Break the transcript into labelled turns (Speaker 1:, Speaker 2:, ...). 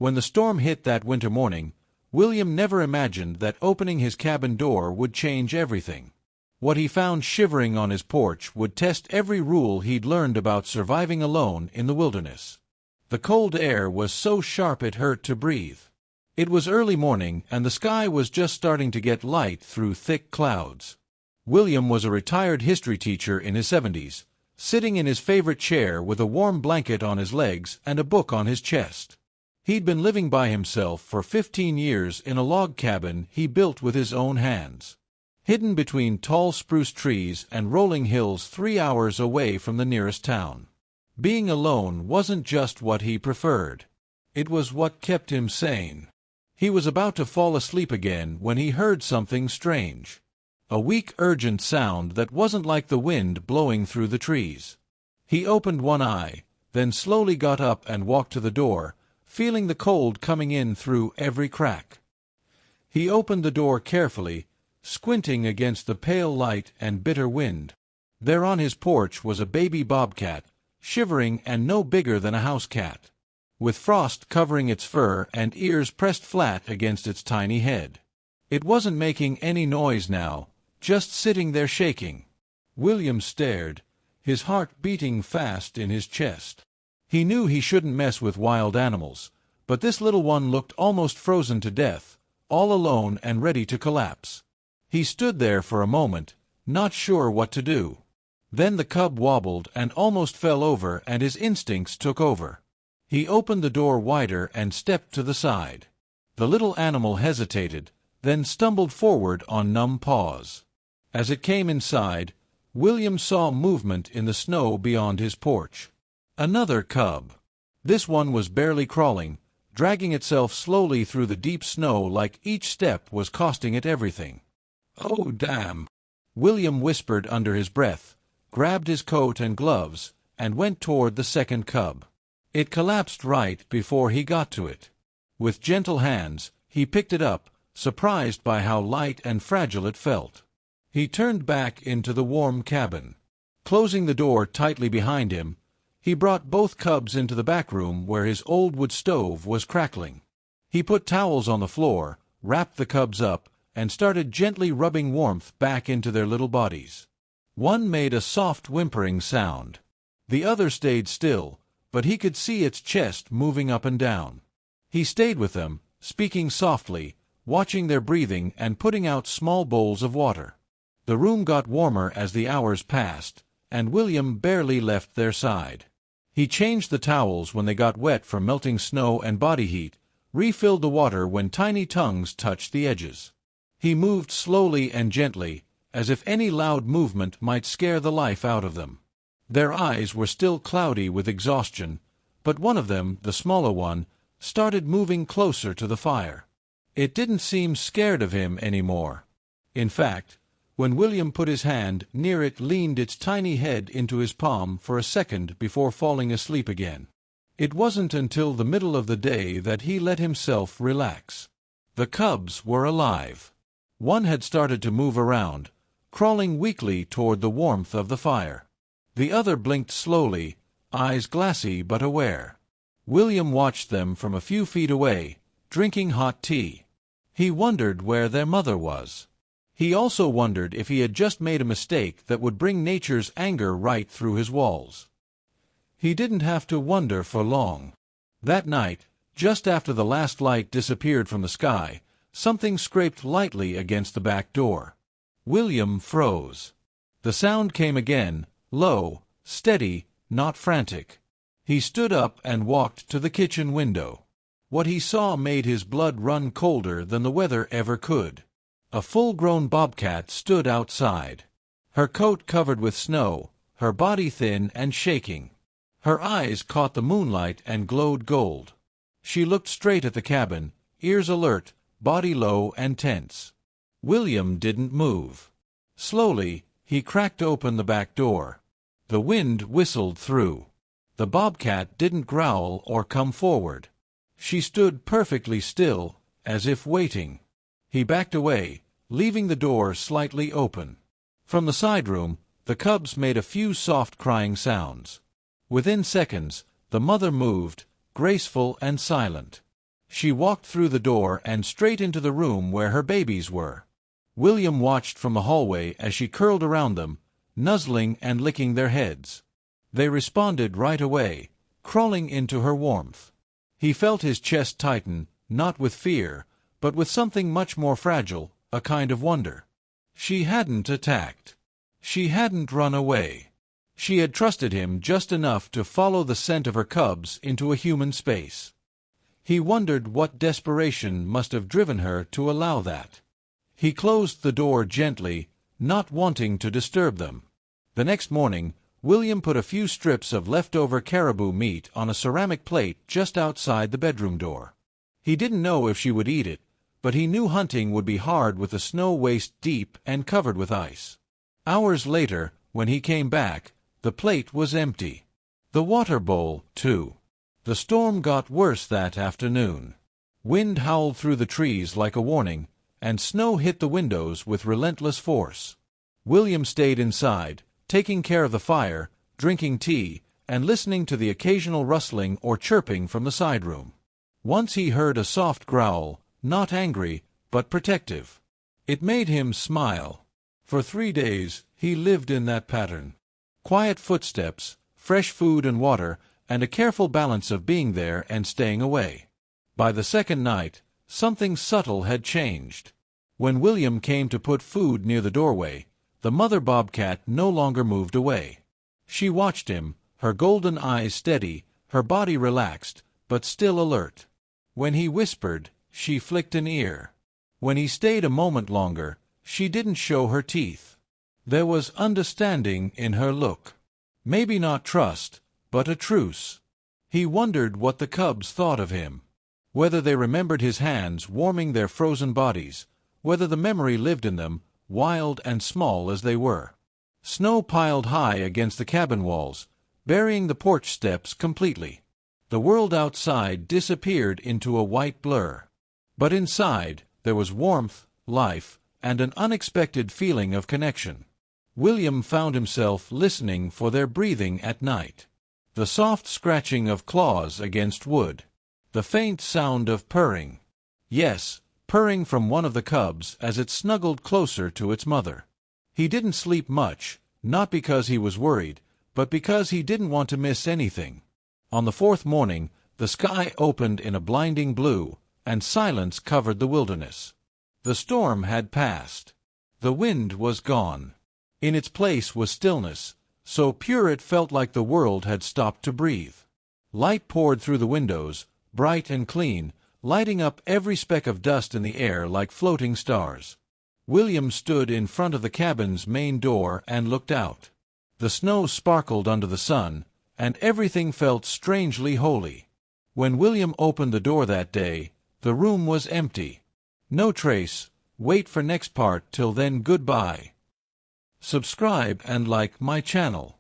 Speaker 1: When the storm hit that winter morning, William never imagined that opening his cabin door would change everything. What he found shivering on his porch would test every rule he'd learned about surviving alone in the wilderness. The cold air was so sharp it hurt to breathe. It was early morning, and the sky was just starting to get light through thick clouds. William was a retired history teacher in his 70s, sitting in his favorite chair with a warm blanket on his legs and a book on his chest. He'd been living by himself for 15 years in a log cabin he built with his own hands, hidden between tall spruce trees and rolling hills 3 hours away from the nearest town. Being alone wasn't just what he preferred. It was what kept him sane. He was about to fall asleep again when he heard something strange. A weak, urgent sound that wasn't like the wind blowing through the trees. He opened one eye, then slowly got up and walked to the door, feeling the cold coming in through every crack. He opened the door carefully, squinting against the pale light and bitter wind. There on his porch was a baby bobcat, shivering and no bigger than a house cat, with frost covering its fur and ears pressed flat against its tiny head. It wasn't making any noise now, just sitting there shaking. William stared, his heart beating fast in his chest. He knew he shouldn't mess with wild animals, but this little one looked almost frozen to death, all alone and ready to collapse. He stood there for a moment, not sure what to do. Then the cub wobbled and almost fell over, and his instincts took over. He opened the door wider and stepped to the side. The little animal hesitated, then stumbled forward on numb paws. As it came inside, William saw movement in the snow beyond his porch. Another cub. This one was barely crawling, dragging itself slowly through the deep snow like each step was costing it everything. "Oh, damn!" William whispered under his breath, grabbed his coat and gloves, and went toward the second cub. It collapsed right before he got to it. With gentle hands, he picked it up, surprised by how light and fragile it felt. He turned back into the warm cabin. Closing the door tightly behind him, he brought both cubs into the back room where his old wood stove was crackling. He put towels on the floor, wrapped the cubs up, and started gently rubbing warmth back into their little bodies. One made a soft whimpering sound. The other stayed still, but he could see its chest moving up and down. He stayed with them, speaking softly, watching their breathing and putting out small bowls of water. The room got warmer as the hours passed, and William barely left their side. He changed the towels when they got wet from melting snow and body heat, refilled the water when tiny tongues touched the edges. He moved slowly and gently, as if any loud movement might scare the life out of them. Their eyes were still cloudy with exhaustion, but one of them, the smaller one, started moving closer to the fire. It didn't seem scared of him anymore. In fact, when William put his hand near it, leaned its tiny head into his palm for a second before falling asleep again. It wasn't until the middle of the day that he let himself relax. The cubs were alive. One had started to move around, crawling weakly toward the warmth of the fire. The other blinked slowly, eyes glassy but aware. William watched them from a few feet away, drinking hot tea. He wondered where their mother was. He also wondered if he had just made a mistake that would bring nature's anger right through his walls. He didn't have to wonder for long. That night, just after the last light disappeared from the sky, something scraped lightly against the back door. William froze. The sound came again, low, steady, not frantic. He stood up and walked to the kitchen window. What he saw made his blood run colder than the weather ever could. A full-grown bobcat stood outside. Her coat covered with snow, her body thin and shaking. Her eyes caught the moonlight and glowed gold. She looked straight at the cabin, ears alert, body low and tense. William didn't move. Slowly, he cracked open the back door. The wind whistled through. The bobcat didn't growl or come forward. She stood perfectly still, as if waiting. He backed away, leaving the door slightly open. From the side room, the cubs made a few soft crying sounds. Within seconds, the mother moved, graceful and silent. She walked through the door and straight into the room where her babies were. William watched from the hallway as she curled around them, nuzzling and licking their heads. They responded right away, crawling into her warmth. He felt his chest tighten, not with fear, but with something much more fragile, a kind of wonder. She hadn't attacked. She hadn't run away. She had trusted him just enough to follow the scent of her cubs into a human space. He wondered what desperation must have driven her to allow that. He closed the door gently, not wanting to disturb them. The next morning, William put a few strips of leftover caribou meat on a ceramic plate just outside the bedroom door. He didn't know if she would eat it, but he knew hunting would be hard with the snow waist-deep and covered with ice. Hours later, when he came back, the plate was empty. The water bowl, too. The storm got worse that afternoon. Wind howled through the trees like a warning, and snow hit the windows with relentless force. William stayed inside, taking care of the fire, drinking tea, and listening to the occasional rustling or chirping from the side room. Once he heard a soft growl, not angry, but protective. It made him smile. For 3 days, he lived in that pattern. Quiet footsteps, fresh food and water, and a careful balance of being there and staying away. By the second night, something subtle had changed. When William came to put food near the doorway, the mother bobcat no longer moved away. She watched him, her golden eyes steady, her body relaxed, but still alert. When he whispered, she flicked an ear. When he stayed a moment longer, she didn't show her teeth. There was understanding in her look. Maybe not trust, but a truce. He wondered what the cubs thought of him. Whether they remembered his hands warming their frozen bodies, whether the memory lived in them, wild and small as they were. Snow piled high against the cabin walls, burying the porch steps completely. The world outside disappeared into a white blur. But inside, there was warmth, life, and an unexpected feeling of connection. William found himself listening for their breathing at night. The soft scratching of claws against wood. The faint sound of purring. Yes, purring from one of the cubs as it snuggled closer to its mother. He didn't sleep much, not because he was worried, but because he didn't want to miss anything. On the 4th morning, the sky opened in a blinding blue, and silence covered the wilderness. The storm had passed. The wind was gone. In its place was stillness, so pure it felt like the world had stopped to breathe. Light poured through the windows, bright and clean, lighting up every speck of dust in the air like floating stars. William stood in front of the cabin's main door and looked out. The snow sparkled under the sun, and everything felt strangely holy. When William opened the door that day, the room was empty. No trace. Wait for next part. Till then, goodbye. Subscribe and like my channel.